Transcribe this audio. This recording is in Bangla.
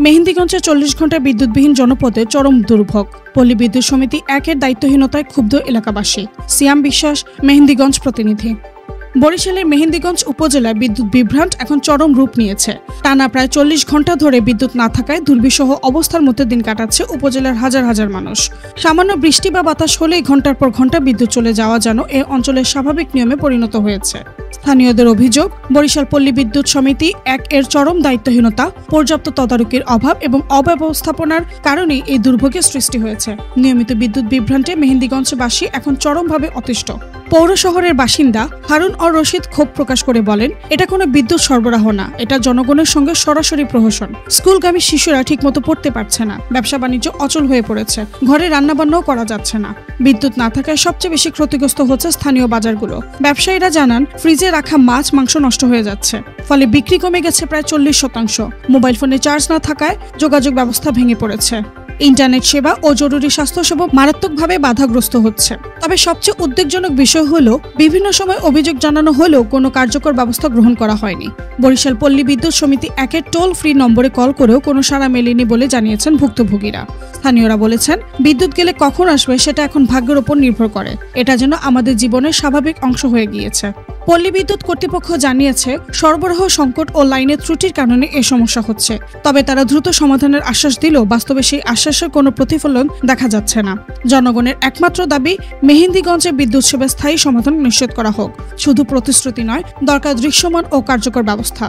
মেহেন্দিগঞ্জে 40 ঘন্টা বিদ্যুৎবিহীন জনপদে চরম দুর্ভোগ। পল্লী বিদ্যুৎ সমিতি 1-এর দায়িত্বহীনতায় ক্ষুব্ধ এলাকাবাসী। সিয়াম বিশ্বাস, মেহেন্দিগঞ্জ প্রতিনিধি। বরিশালের মেহেন্দিগঞ্জ উপজেলায় বিদ্যুৎ বিভ্রাট এখন চরম রূপ নিয়েছে। টানা প্রায় 40 ঘন্টা ধরে বিদ্যুৎ না থাকায় দুর্বিষহ অবস্থার মধ্যে দিন কাটাচ্ছে উপজেলার হাজার হাজার মানুষ। সামান্য বৃষ্টি বা বাতাস হলেই ঘন্টার পর ঘন্টা বিদ্যুৎ চলে যাওয়া যেন এ অঞ্চলের স্বাভাবিক নিয়মে পরিণত হয়েছে। স্থানীয়দের অভিযোগ, বরিশাল পল্লী বিদ্যুৎ সমিতি 1-এর চরম দায়িত্বহীনতা, পর্যাপ্ত তদারকির অভাব এবং অব্যবস্থাপনার কারণেই এই দুর্ভোগের সৃষ্টি হয়েছে। নিয়মিত বিদ্যুৎ বিভ্রান্টে মেহেন্দিগঞ্জবাসী এখন চরমভাবে অতিষ্ঠ। পৌর শহরের বাসিন্দা হারুন আর রশিদ ক্ষোভ প্রকাশ করে বলেন, এটা কোনো বিদ্যুৎ সরবরাহ না, এটা জনগণের সঙ্গে সরাসরি প্রহসন। স্কুলগামী শিশুরা ঠিকমতো পড়তে পারছে না, ব্যবসা বাণিজ্য অচল হয়ে পড়েছে, ঘরে রান্নাবান্নাও করা যাচ্ছে না। বিদ্যুৎ না থাকায় সবচেয়ে বেশি ক্ষতিগ্রস্ত হচ্ছে স্থানীয় বাজারগুলো। ব্যবসায়ীরা জানান, ফ্রিজে রাখা মাছ মাংস নষ্ট হয়ে যাচ্ছে, ফলে বিক্রি কমে গেছে প্রায় 40%। মোবাইল ফোনে চার্জ না থাকায় যোগাযোগ ব্যবস্থা ভেঙে পড়েছে। ইন্টারনেট সেবা ও জরুরি স্বাস্থ্যসেবা মারাত্মকভাবে বাধাগ্রস্ত হচ্ছে। তবে সবচেয়ে উদ্বেগজনক বিষয় হলো, বিভিন্ন সময় অভিযোগ জানানো হলেও কোনো কার্যকর ব্যবস্থা গ্রহণ করা হয়নি। বরিশাল পল্লী বিদ্যুৎ সমিতি 1-এর টোল ফ্রি নম্বরে কল করেও কোনো সাড়া মেলেনি বলে জানিয়েছেন ভুক্তভোগীরা। স্থানীয়রা বলেছেন, বিদ্যুৎ গেলে কখন আসবে সেটা এখন ভাগ্যের উপর নির্ভর করে। এটা যেন আমাদের জীবনের স্বাভাবিক অংশ হয়ে গিয়েছে। পল্লী বিদ্যুৎ কর্তৃপক্ষ জানিয়েছে, সরবরাহ সংকট ও লাইনের ত্রুটির কারণে এ সমস্যা হচ্ছে। তবে তারা দ্রুত সমাধানের আশ্বাস দিলেও বাস্তবে সেই আশ্বাসের কোনো প্রতিফলন দেখা যাচ্ছে না। জনগণের একমাত্র দাবি, মেহেন্দিগঞ্জে বিদ্যুৎ সেবার স্থায়ী সমাধান নিশ্চিত করা হোক। শুধু প্রতিশ্রুতি নয়, দরকার দৃশ্যমান ও কার্যকর ব্যবস্থা।